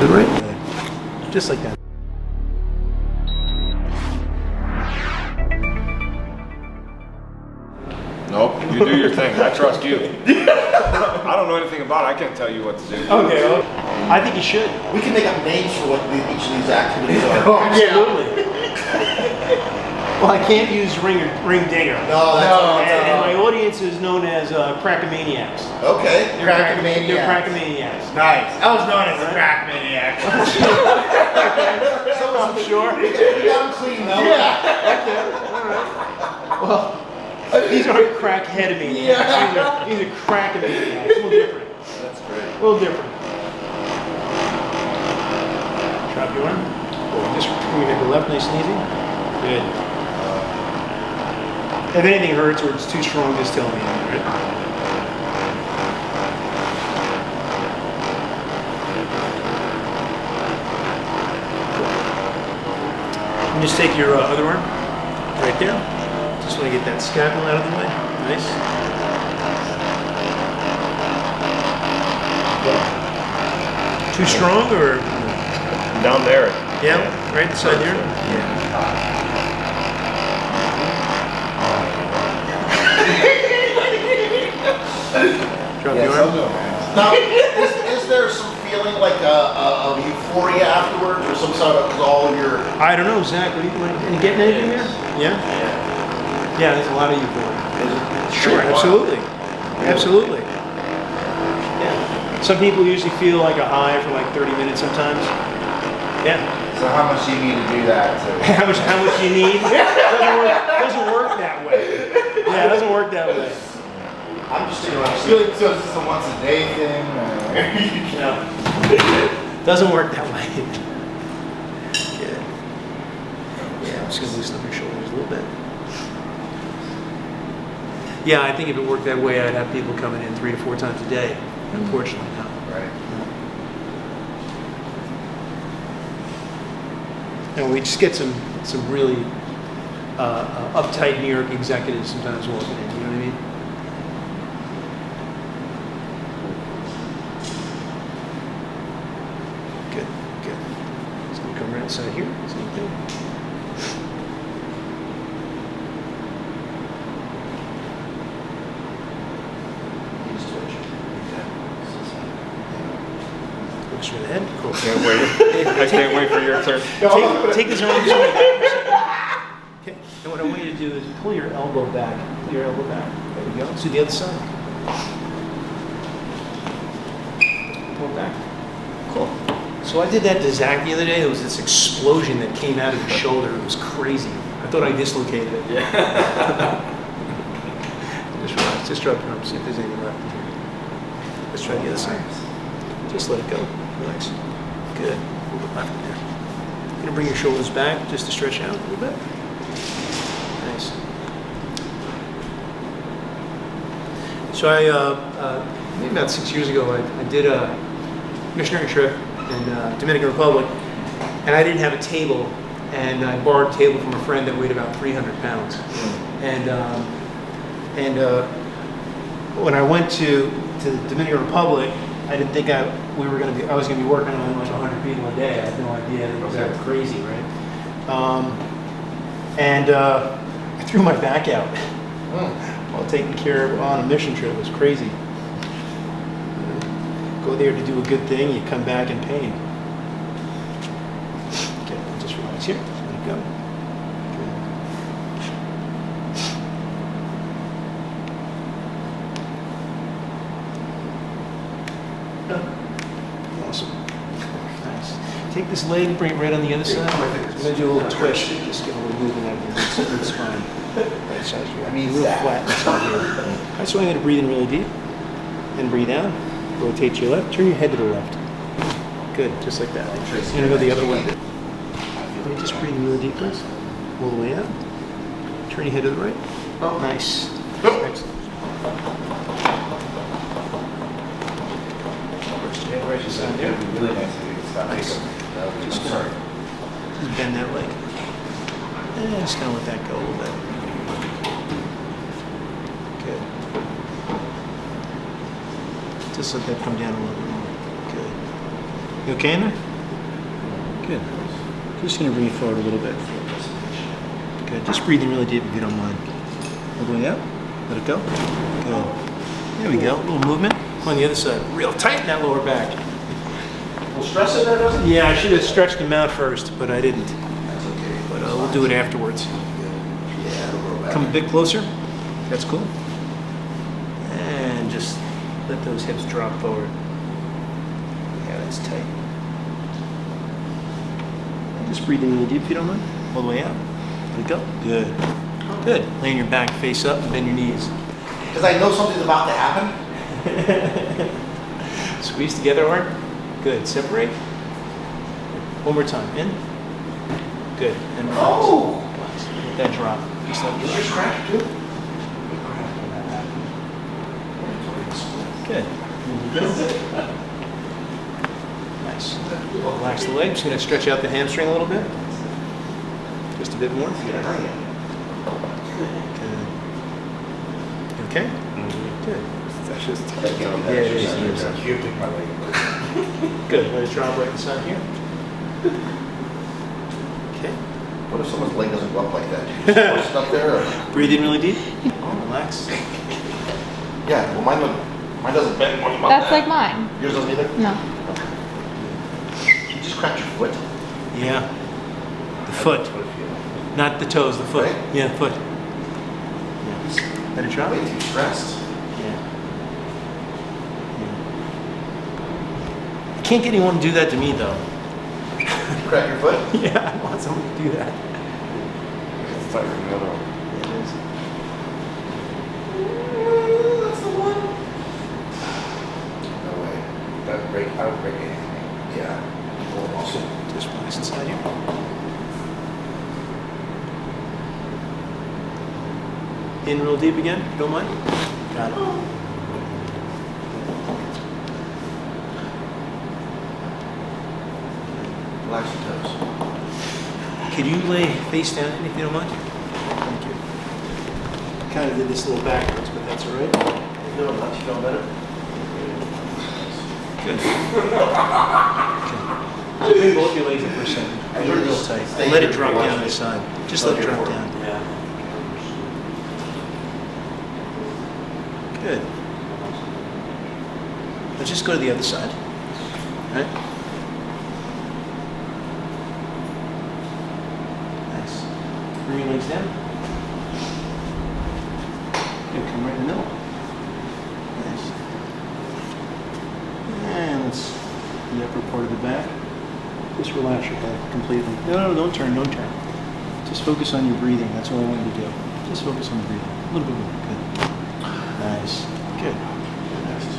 Right? Just like that. Nope, you do your thing. I trust you. I don't know anything about it. I can't tell you what to do. Okay, well, I think you should. We can make up names for what each of these activities are. Oh, absolutely. Well, I can't use ring dinger. No, that's And my audience is known as Crackamaniacs. Okay. Crackamaniacs. They're Crackamaniacs. Nice. I was known as a Crackmaniac. So I'm sure. We got them clean though. Yeah. Okay. All right. Well, these aren't crackheadamaniacs. Yeah. These are Crackamaniacs. A little different. That's great. A little different. Drop your arm. Just bring your left, nice and easy. Good. If anything hurts or it's too strong, just tell me. Right? And just take your other arm right there. Just want to get that scalpel out of the way. Nice. Too strong or? Down there. Yeah, right inside there. Yeah. Drop your arm. Now, is there some feeling like a euphoria afterwards, or some sort of all your? I don't know, Zach. What do you getting anything there? Yeah. Yeah, there's a lot of euphoria. Sure, absolutely, absolutely. Yeah. Some people usually feel like a high for like 30 minutes sometimes. Yeah. So how much do you need to do that? How much you need? Doesn't work that way. Yeah, it doesn't work that way. I'm just thinking about So it's just a once a day thing? No. Doesn't work that way. Good. Yeah, I'm just going to loosen up your shoulders a little bit. Yeah, I think if it worked that way, I'd have people coming in 3 to 4 times a day. Unfortunately, no. Right. And we just get some really uptight New York executives sometimes walking in, you know what I mean? Good, good. So we come right inside here, same thing. Look straight ahead, cool. Can't wait. I can't wait for your turn. Take this arm this way back for a second. Okay, and what I want you to do is pull your elbow back. Pull your elbow back. There we go. Let's do the other side. Pull it back. Cool. So I did that to Zach the other day. There was this explosion that came out of his shoulder. It was crazy. I thought I dislocated it. Yeah. Just relax. Just drop your arm. See if there's anything left in here. Let's try the other side. Just let it go. Relax. Good. A little bit left in there. You're going to bring your shoulders back just to stretch out a little bit. Nice. So maybe about 6 years ago, I did a missionary trip in Dominican Republic, and I didn't have a table, and I borrowed a table from a friend that weighed about 300 pounds. And when I went to the Dominican Republic, I didn't think I was going to be working on like 100 people a day. I had no idea. It was that crazy, right? I threw my back out while taking care of on a mission trip. It was crazy. Go there to do a good thing, you come back in pain. Okay, just relax here. Let it go. Awesome. Nice. Take this leg, bring it right on the other side. I'm going to do a little twist. Just get a little movement out of your spine. Right side here. I mean, a little flat inside here. All right, so I'm going to breathe in really deep. And breathe out. Rotate to your left. Turn your head to the left. Good, just like that. You're going to go the other way. Just breathe in really deep, please. All the way out. Turn your head to the right. Oh, nice. Excellent. Right side there. Really nice of you to stop. Nice. Just bend that leg. And just kind of let that go a little bit. Good. Just let that come down a little bit more. Good. You okay in there? Good. Just going to bring it forward a little bit. Good. Just breathing really deep if you don't mind. All the way out. Let it go. Good. There we go. A little movement. On the other side. Real tight in that lower back. We'll stress it there, doesn't it? Yeah, I should have stretched them out first, but I didn't. That's okay. But we'll do it afterwards. Yeah, it'll grow back. Come a bit closer. That's cool. And just let those hips drop forward. Yeah, that's tight. And just breathing really deep if you don't mind. All the way out. Let it go. Good. Good. Laying your back face up and bend your knees. Because I know something's about to happen. Squeeze together hard. Good. Separate. One more time. In. Good. And relax. Oh! Relax. Let that drop. Just let it Is drop. yours cracked too? Good. Nice. Relax the leg. Just going to stretch out the hamstring a little bit. Just a bit more. Good. Okay? Good. That's just tight. Yeah, it is. You pick my leg. Good. Let it drop right inside here. Okay. What if someone's leg doesn't go up like that? You just force it up there? Or? Breathe in really deep. Relax. Yeah, well mine doesn't bend much about That's that. like mine. Yours doesn't either? No. You just cracked your foot? Yeah. The foot. Not the toes, the foot. Right? Yeah, the foot. Yeah. Let it drop. Way too stressed. Yeah. I can't get anyone to do that to me though. You crack your foot? Yeah, I want someone to do that. It's tight in the middle. It is. That's the one. No way. That break, I would break anything. Yeah. More muscle. Just relax inside here. In real deep again, if you don't mind. Got it. Relax your toes. Could you lay face down if you don't mind? Thank you. Kind of did this a little backwards, but that's all right. No, not you feel better? Good. So bring both your legs in for a second. Real tight. Let it drop down the side. Just let it drop down. Good. Let's just go to the other side. Right? Nice. Bring your legs down. Good. Come right in the middle. Nice. And let's the upper part of the back. Just relax your head completely. No, don't turn, don't turn. Just focus on your breathing. That's all I want you to do. Just focus on the breathing. A little bit more. Good. Nice. Good. Next.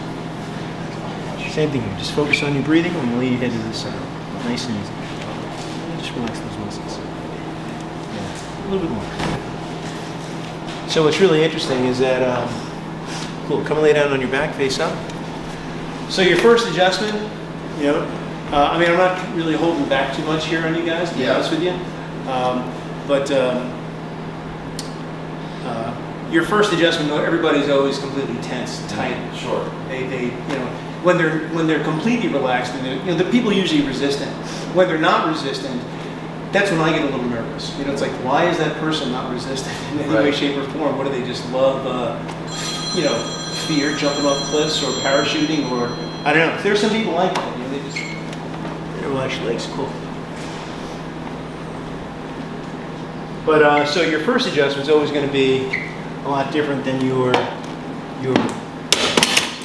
Same thing here. Just focus on your breathing and lay your head to the side. Nice and easy. And just relax those muscles. Yeah. A little bit more. So what's really interesting is that, cool, come and lay down on your back, face up. So your first adjustment, you know, I mean, I'm not really holding back too much here on you guys, to be honest with you. Your first adjustment, everybody's always completely tense, tight. Sure. They you know, when they're completely relaxed, and you know, the people usually resistant. When they're not resistant, that's when I get a little nervous. You know, it's like, why is that person not resistant in any way, Right. shape, or form? What do they just love? You know, fear, jumping off cliffs, or parachuting, or I don't know. There's some people like that. You know, they just relax your legs, cool. But so your first adjustment is always going to be a lot different than your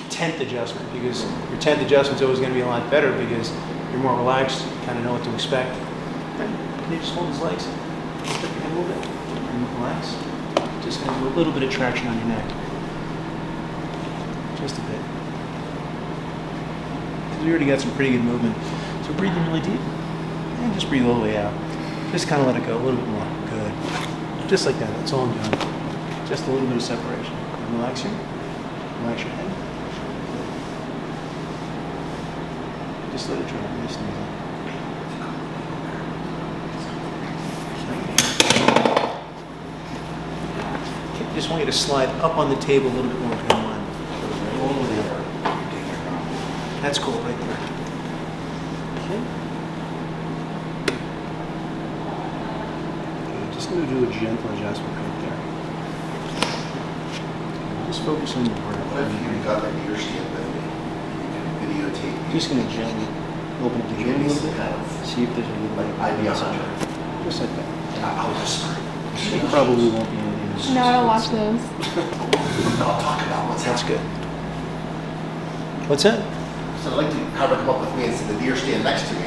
10th adjustment, because your 10th adjustment is always going to be a lot better because you're more relaxed, you kind of know what to expect. Okay. Can you just hold his legs? Just lift your head a little bit and relax. Just going to do a little bit of traction on your neck. Just a bit. Because we already got some pretty good movement. So breathe in really deep and just breathe all the way out. Just kind of let it go a little bit more. Good. Just like that. That's all I'm doing. Just a little bit of separation. Relax here. Relax your head. Just let it drop. Nice and easy. Okay, just want you to slide up on the table a little bit more if you don't mind. All the way up. That's cool right there. Okay. going to do a gentle adjustment right there. Just focus on your breath. What if you got that ear stand that you can videotape? Just going to gently open up the Give ear a me little some bit. kind of, See if there's a little like, bit idea inside. hunter. Just like that. I'll just start. It probably won't be anything. No, I don't watch those. I'll talk about what's That's happening. good. What's that? So I'd like to have her come up with me and sit the deer stand next to me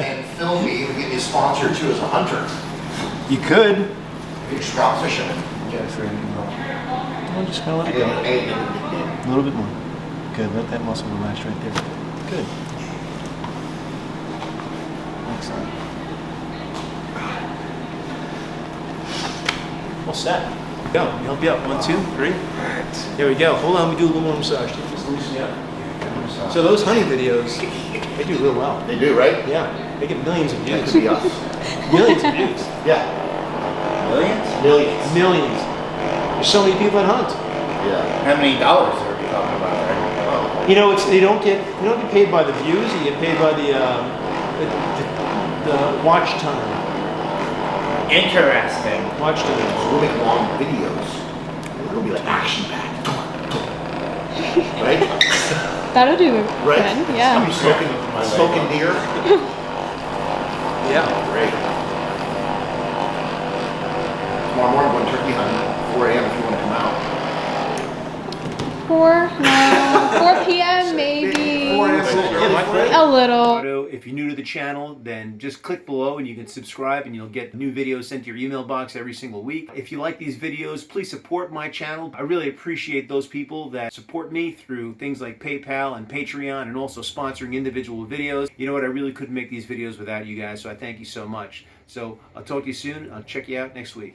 and film me and get me sponsored too as a hunter. You could. You just rock fishing. Well, just kind of let it go. A little bit more. Good. Let that muscle relax right there. Good. Excellent. All set. Go. Help you out. 1, 2, 3. There we go. Hold on. We do a little more massage. Just loosen you up. So those honey videos, they do real well. They do, right? Yeah. They get millions of That views. could be us. Millions of views. Yeah. Millions? Millions. Millions. There's so many people that hunt. Yeah. How many dollars are we talking about, right? You know, it's you don't get paid by the views. You get paid by the watch time. Interesting. Watch time. We'll make long videos. It'll be like action packed. Right? That'll do Right? good. Yeah. I'm smoking deer. Yeah. Great. Tomorrow morning, I'm going turkey hunting. 4 a.m. if you want to come out. 4 p.m. maybe. 4 a.m. A little. If you're new to the channel, then just click below and you can subscribe and you'll get new videos sent to your email box every single week. If you like these videos, please support my channel. I really appreciate those people that support me through things like PayPal and Patreon and also sponsoring individual videos. You know what? I really couldn't make these videos without you guys, so I thank you so much. So I'll talk to you soon. I'll check you out next week.